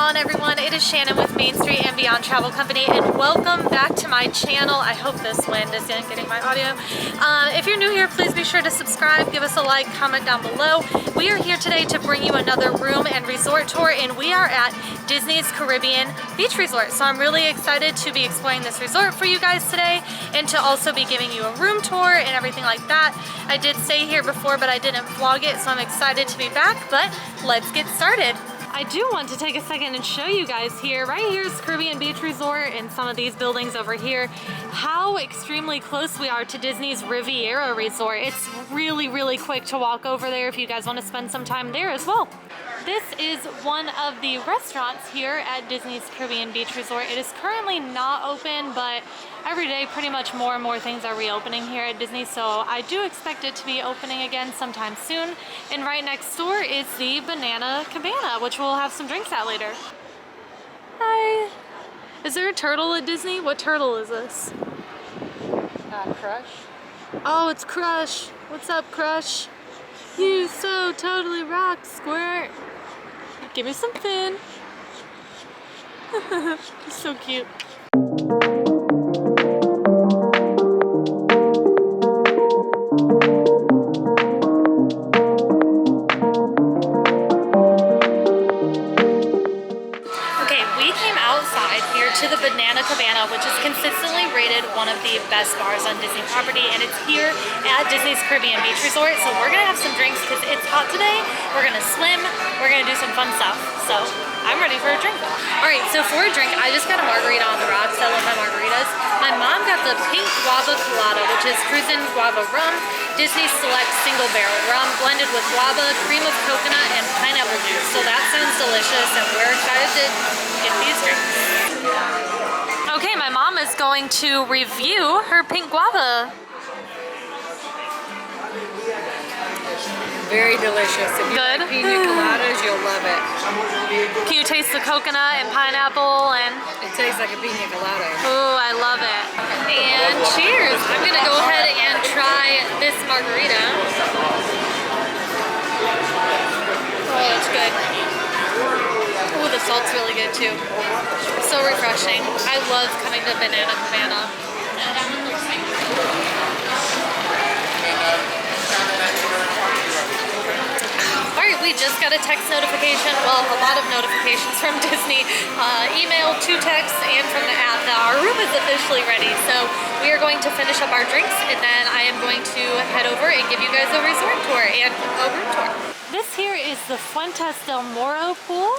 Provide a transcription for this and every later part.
on, everyone? It is Shannon with Main Street and Beyond Travel Company, and welcome back to my channel. I hope this wind isn't getting my audio. If you're new here, please be sure to subscribe, give us a like, comment down below. We are here today to bring you another room and resort tour, and we are at Disney's Caribbean Beach Resort. So I'm really excited to be exploring this resort for you guys today, and to also be giving you a room tour and everything like that. I did stay here before, but I didn't vlog it, so I'm excited to be back, but let's get started. I do want to take a second and show you guys here. Right here is Caribbean Beach Resort, and some of these buildings over here, how extremely close we are to Disney's Riviera Resort. It's really quick to walk over there if you guys want to spend some time there as well. This is one of the restaurants here at Disney's Caribbean Beach Resort. It is currently not open, but every day pretty much more and more things are reopening here at Disney, so I do expect it to be opening again sometime soon. And right next door is the Banana Cabana, which we'll have some drinks at later. Hi! Is there a turtle at Disney? What turtle is this? Crush. Oh, it's Crush. What's up, Crush? You so totally rock, Squirt. Give me some fin. He's so cute. To the Banana Cabana, which is consistently rated one of the best bars on Disney property, and it's here at Disney's Caribbean Beach Resort. So we're gonna have some drinks because it's hot today. We're gonna swim, we're gonna do some fun stuff. So I'm ready for a drink. All right, so for a drink, I just got a margarita on the rocks. I love my margaritas. My mom got the pink guava colada, which is cruisin' guava rum, Disney Select single barrel rum, blended with guava, cream of coconut, and pineapple juice. So that sounds delicious, and we're excited to get these drinks. Okay, my mom is going to review her pink guava. Very delicious. If you Good. like pina coladas, you'll love it. Can you taste the coconut and pineapple? And it tastes like a pina colada. ooh, I love it. And cheers. I'm gonna go ahead and try this margarita. Oh, it's good. Ooh, the salt's really good too. So refreshing. I love coming to Banana Cabana. Alright, we just got a text notification, well, a lot of notifications from Disney, email, 2 texts, and from the app that our room is officially ready. So we are going to finish up our drinks, and then I am going to head over and give you guys a resort tour and a room tour. This here is the Fuentes del Moro pool.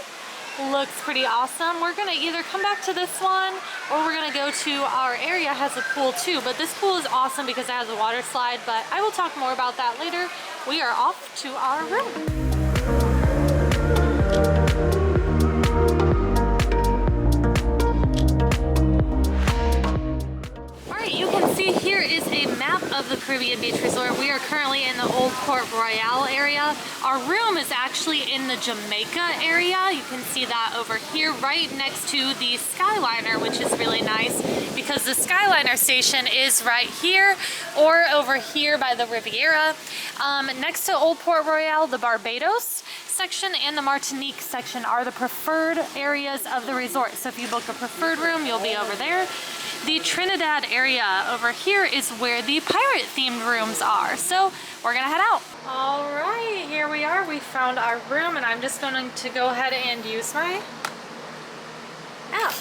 Looks pretty awesome. We're gonna either come back to this one or we're gonna go to our area has a pool too, but this pool is awesome because it has a water slide, but I will talk more about that later. We are off to our room. Here is a map of the Caribbean Beach Resort. We are currently in the Old Port Royale area. Our room is actually in the Jamaica area. You can see that over here right next to the Skyliner, which is really nice because the Skyliner station is right here or over here by the Riviera. Next to Old Port Royale, the Barbados section and the Martinique section are the preferred areas of the resort. So if you book a preferred room, you'll be over there. The Trinadad area over here is where the pirate themed rooms are. So we're gonna head out. All right, here we are. We found our room, and I'm just going to go ahead and use my app.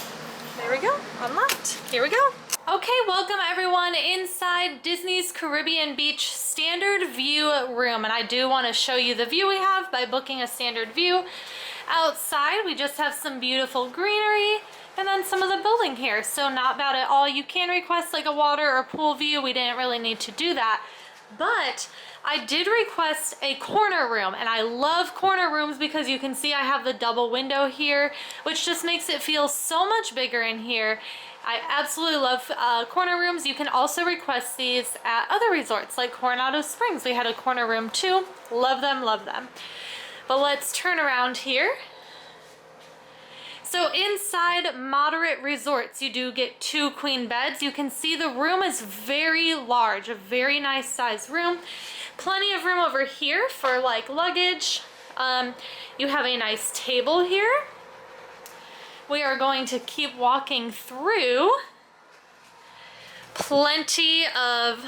There we go, unlocked. Here we go. Okay, welcome everyone inside Disney's Caribbean Beach standard view room. And I do want to show you the view we have by booking a standard view. Outside, we just have some beautiful greenery and then some of the building here. So not bad at all. You can request like a water or pool view. We didn't really need to do that. But I did request a corner room, and I love corner rooms because you can see I have the double window here, which just makes it feel so much bigger in here. I absolutely love corner rooms. You can also request these at other resorts like Coronado Springs. We had a corner room too. Love them, love them. But let's turn around here. So inside moderate resorts, you do get 2 queen beds. You can see the room is very large, a very nice size room. Plenty of room over here for like luggage. You have a nice table here. we are going to keep walking through. Plenty of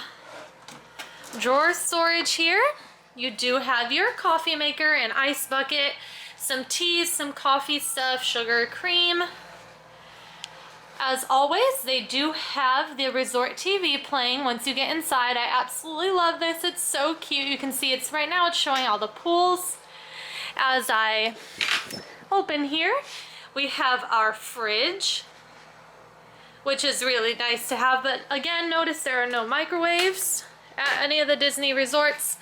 drawer storage here. You do have your coffee maker and ice bucket, some teas, some coffee stuff, sugar, cream. As always, they do have the resort TV playing once you get inside. I absolutely love this. It's so cute. You can see it's right now, it's showing all the pools. As I open here, we have our fridge, which is really nice to have. But again, notice there are no microwaves at any of the Disney resorts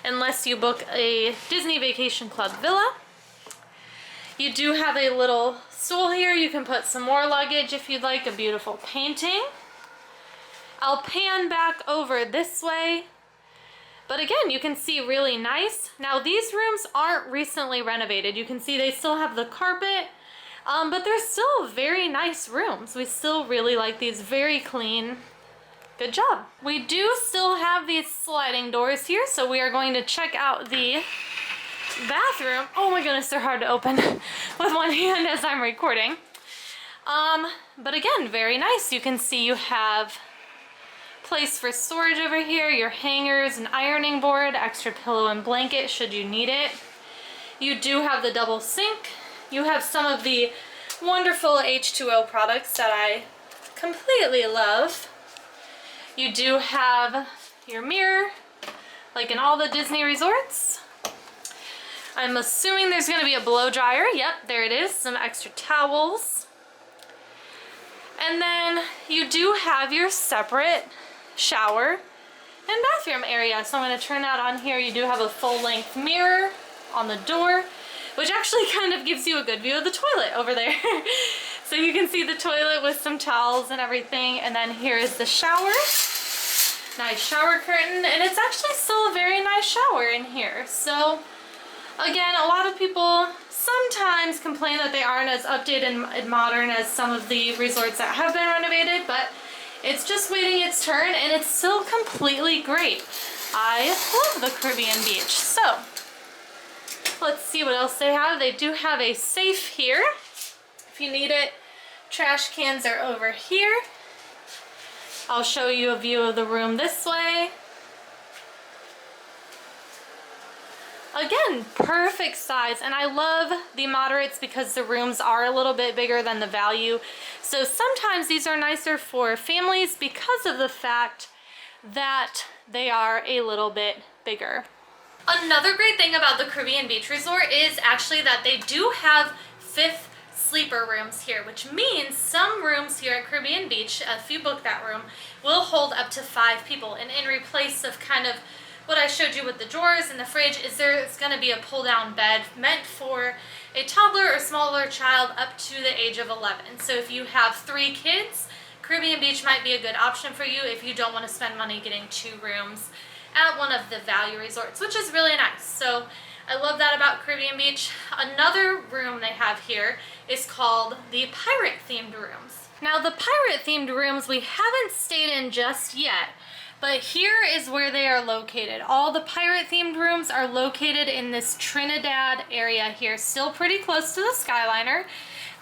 unless you book a Disney Vacation Club villa. You do have a little stool here. You can put some more luggage if you'd like. A beautiful painting. I'll pan back over this way. But again, you can see really nice. Now these rooms aren't recently renovated. You can see they still have the carpet, but they're still very nice rooms. We still really like these, very clean. Good job. We do still have these sliding doors here, so we are going to check out the bathroom. Oh my goodness, they're hard to open with one hand as I'm recording. But again, very nice. You can see you have place for storage over here, your hangers, an ironing board, extra pillow and blanket should you need it. You do have the double sink. You have some of the wonderful H2O products that I completely love. You do have your mirror, like in all the Disney resorts. I'm assuming there's going to be a blow dryer. Yep, there it is. Some extra towels. And then you do have your separate shower and bathroom area. So I'm going to turn that on here. You do have a full-length mirror on the door, which actually kind of gives you a good view of the toilet over there. So you can see the toilet with some towels and everything. And then here is the shower. Nice shower curtain. And it's actually still a very nice shower in here. So again, a lot of people sometimes complain that they aren't as updated and modern as some of the resorts that have been renovated, but it's just waiting its turn and it's still completely great. I love the Caribbean beach. So let's see what else they have. They do have a safe here if you need it. Trash cans are over here. I'll show you a view of the room this way. Again, perfect size, and I love the moderates because the rooms are a little bit bigger than the value. So sometimes these are nicer for families because of the fact that they are a little bit bigger. Another great thing about the Caribbean Beach Resort is actually that they do have fifth sleeper rooms here, which means some rooms here at Caribbean Beach, if you book that room, will hold up to 5 people. And in replace of kind of what I showed you with the drawers and the fridge, is there's going to be a pull-down bed meant for a toddler or smaller child up to the age of 11. So if you have 3 kids, Caribbean Beach might be a good option for you if you don't want to spend money getting 2 rooms at one of the value resorts, which is really nice. So I love that about Caribbean Beach. Another room they have here is called the pirate themed rooms. Now the pirate themed rooms we haven't stayed in just yet, but here is where they are located. All the pirate themed rooms are located in this Trinadad area here, still pretty close to the Skyliner.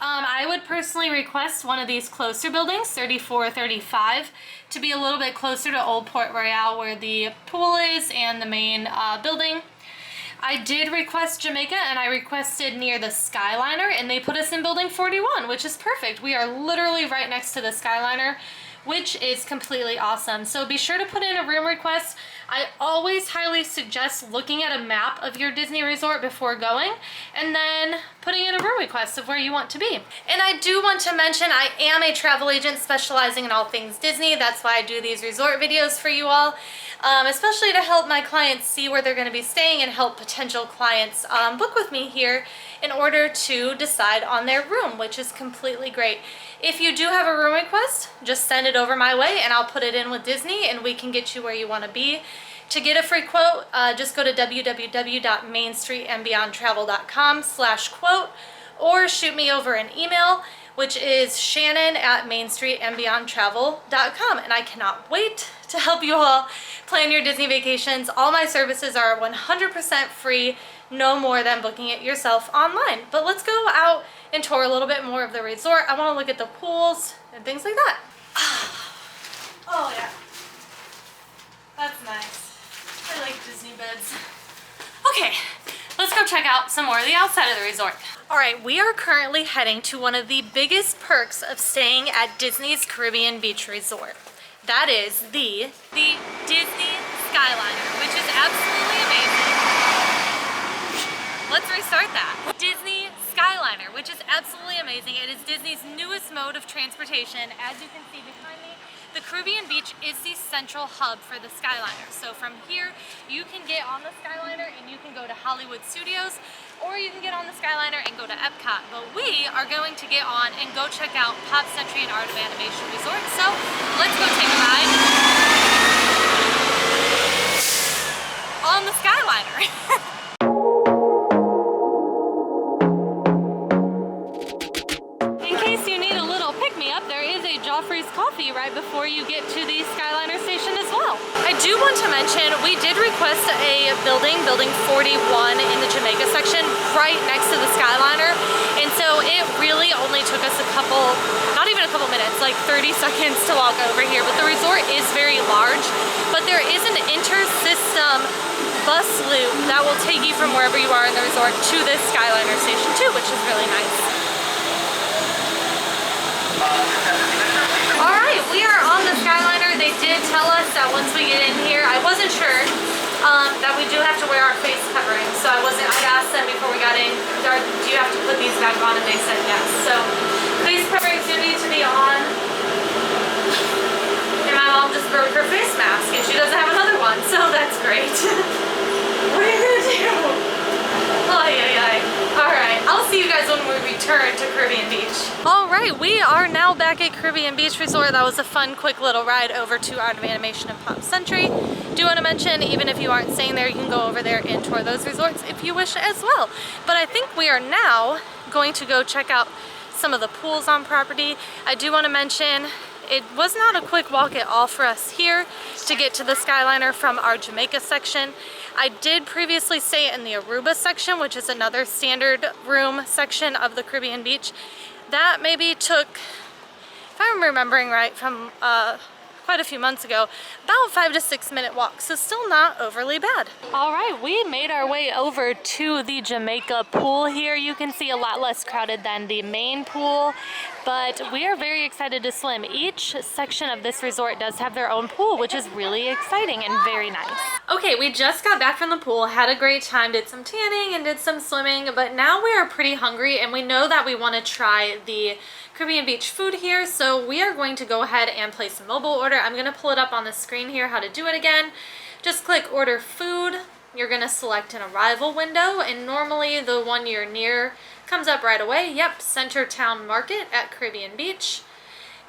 I would personally request one of these closer buildings, 34 or 35, to be a little bit closer to Old Port Royale where the pool is and the main building. I did request Jamaica, and I requested near the Skyliner, and they put us in building 41, which is perfect. We are literally right next to the Skyliner, which is completely awesome. So be sure to put in a room request. I always highly suggest looking at a map of your Disney resort before going and then putting in a room request of where you want to be. And I do want to mention I am a travel agent specializing in all things Disney. That's why I do these resort videos for you all, especially to help my clients see where they're going to be staying and help potential clients book with me here in order to decide on their room, which is completely great. If you do have a room request, just send it over my way and I'll put it in with Disney and we can get you where you want to be. To get a free quote, just go to www.mainstreetandbeyondtravel.com/quote or shoot me over an email, which is shannon@mainstreetandbeyondtravel.com. And I cannot wait to help you all plan your Disney vacations. All my services are 100% free, no more than booking it yourself online. But let's go out and tour a little bit more of the resort. I want to look at the pools and things like that. Oh yeah, that's nice. I like Disney beds. Okay, let's go check out some more of the outside of the resort. All right, we are currently heading to one of the biggest perks of staying at Disney's Caribbean Beach Resort. That is the Disney Skyliner, which is absolutely amazing. Let's restart that. Disney Skyliner, which is absolutely amazing. It is Disney's newest mode of transportation. As you can see behind me, the Caribbean Beach is the central hub for the Skyliner. So from here, you can get on the Skyliner and you can go to Hollywood Studios, or you can get on the Skyliner and go to Epcot. But we are going to get on and go check out Pop Century and Art of Animation Resort. So let's go take a ride on the Skyliner. Coffee right before you get to the Skyliner station as well. I do want to mention we did request a building 41 in the Jamaica section right next to the Skyliner, and so it really only took us not even a couple minutes, like 30 seconds to walk over here. But the resort is very large, but there is an inter-system bus loop that will take you from wherever you are in the resort to this Skyliner station too, which is really nice. Alright, we are on the Skyliner. They did tell us that once we get in here, I wasn't sure that we do have to wear our face covering. So I'd asked them before we got in, do you have to put these back on? And they said yes. So face coverings do need to be on. And my mom just broke her face mask and she doesn't have another one, so that's great. What are you gonna do? Alright, I'll see you guys when we return to Caribbean Beach. Alright, we are now back at Caribbean Beach Resort. That was a fun, quick little ride over to Art of Animation and Pop Century. Do want to mention, even if you aren't staying there, you can go over there and tour those resorts if you wish as well. But I think we are now going to go check out some of the pools on property. I do want to mention, it was not a quick walk at all for us here to get to the Skyliner from our Jamaica section. I did previously stay in the Aruba section, which is another standard room section of the Caribbean Beach. That maybe took, if I'm remembering right, from quite a few months ago, about 5 to 6 minute walk, so still not overly bad. All right, we made our way over to the Jamaica pool here. You can see a lot less crowded than the main pool, but we are very excited to swim. Each section of this resort does have their own pool, which is really exciting and very nice. Okay, we just got back from the pool, had a great time, did some tanning and did some swimming, but now we are pretty hungry and we know that we want to try the Caribbean Beach food here, so we are going to go ahead and place a mobile order. I'm going to pull it up on the screen here how to do it again. Just click order food. You're going to select an arrival window, and normally the one you're near comes up right away. Yep, Center Town Market at Caribbean Beach.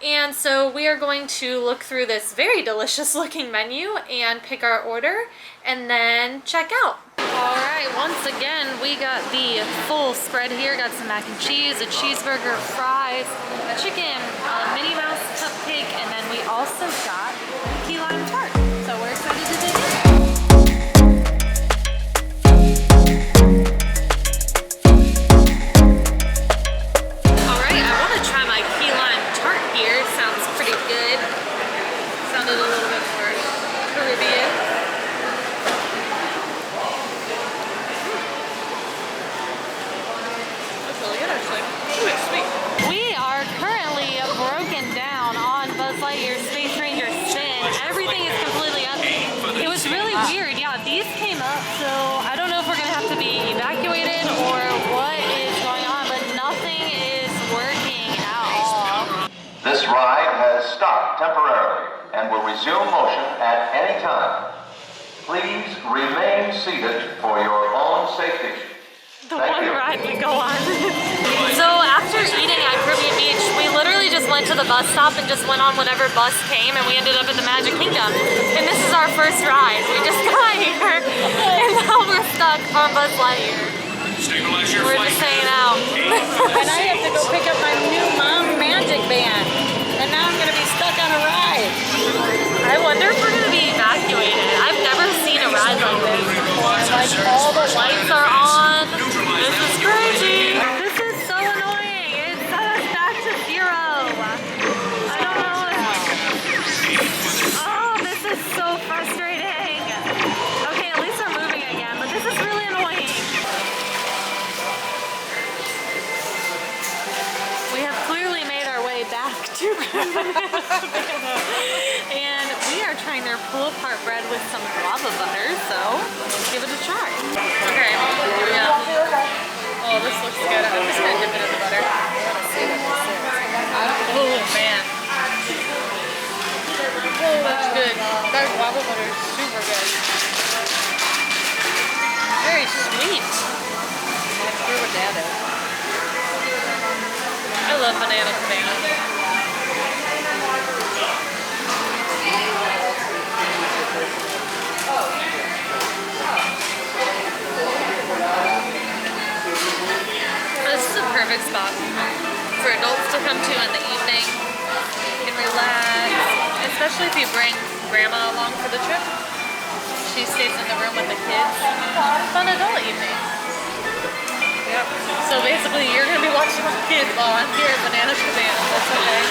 And so we are going to look through this very delicious looking menu and pick our order and then check out. All right, once again, we got the full spread here. Got some mac and cheese, a cheeseburger, fries, a chicken, a Minnie Mouse cupcake, and then we also got key lime tart. So we're excited to dig in. All right, I want to try my key lime tart here. Sounds pretty good. Sounded a little bit more Caribbean. We are currently broken down on Buzz Lightyear's Space Ranger spin. Everything is completely up. It was really weird. Yeah, these came up, so I don't know if we're going to have to be evacuated or what is going on, but nothing is working at all. This ride has stopped temporarily and will resume motion at any time. Please remain seated for your own safety. The one ride we go on. So after eating at Caribbean Beach, we literally just went to the bus stop and just went on whatever bus came, and we ended up at the Magic Kingdom. And this is our first ride. We just got here, and now we're stuck on Buzz Lightyear. We're just hanging out. And I have to go pick up my new mom magic band. And now I'm going to be stuck on a ride. I wonder if we're going to be evacuated. I've never seen a ride like this before. Like all the lights are on. This is crazy. This is so annoying. And we are trying their pull-apart bread with some guava butter, so let's give it a try. Okay, here we go. Oh, this looks good. I'm just gonna dip it in the butter. Oh man. Oh, that's good. That guava butter is super good. Very sweet. That's where we're at. I love Banana Cabana. This is a perfect spot for adults to come to in the evening and relax, especially if you bring grandma along for the trip. She stays in the room with the kids. Fun adult evening. Yep. So basically you're going to be watching the kids while I'm here at Banana Cabana. That's okay.